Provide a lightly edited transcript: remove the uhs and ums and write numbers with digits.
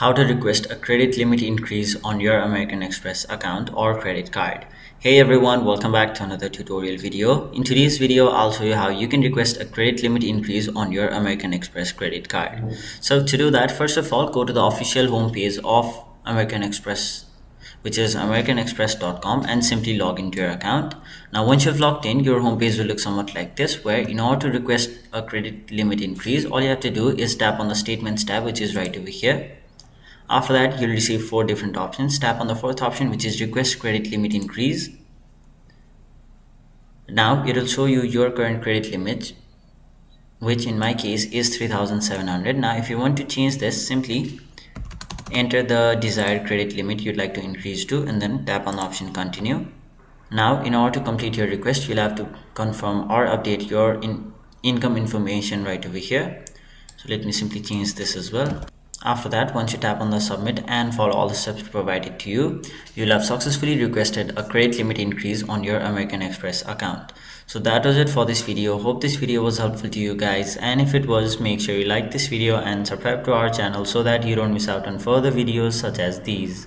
how to request a credit limit increase on your American Express account or credit card. Hey everyone, welcome back to another tutorial video. In today's video, I'll show you how you can request a credit limit increase on your American Express credit card. So to do that, first of all, go to the official homepage of American Express, which is americanexpress.com, and simply log into your account. Now once you've logged in, your homepage will look somewhat like this, where in order to request a credit limit increase, all you have to do is tap on the statements tab, which is right over here. After that, you'll receive four different options. Tap on the fourth option, which is request credit limit increase. Now it will show you your current credit limit, which in my case is 3,700. Now if you want to change this, simply enter the desired credit limit you'd like to increase to and then tap on the option continue. Now in order to complete your request, you'll have to confirm or update your income information right over here. So let me simply change this as well. After that, once you tap on the submit and follow all the steps provided to you, you'll have successfully requested a credit limit increase on your American Express account. So that was it for this video. Hope this video was helpful to you guys, and if it was, make sure you like this video and subscribe to our channel so that you don't miss out on further videos such as these.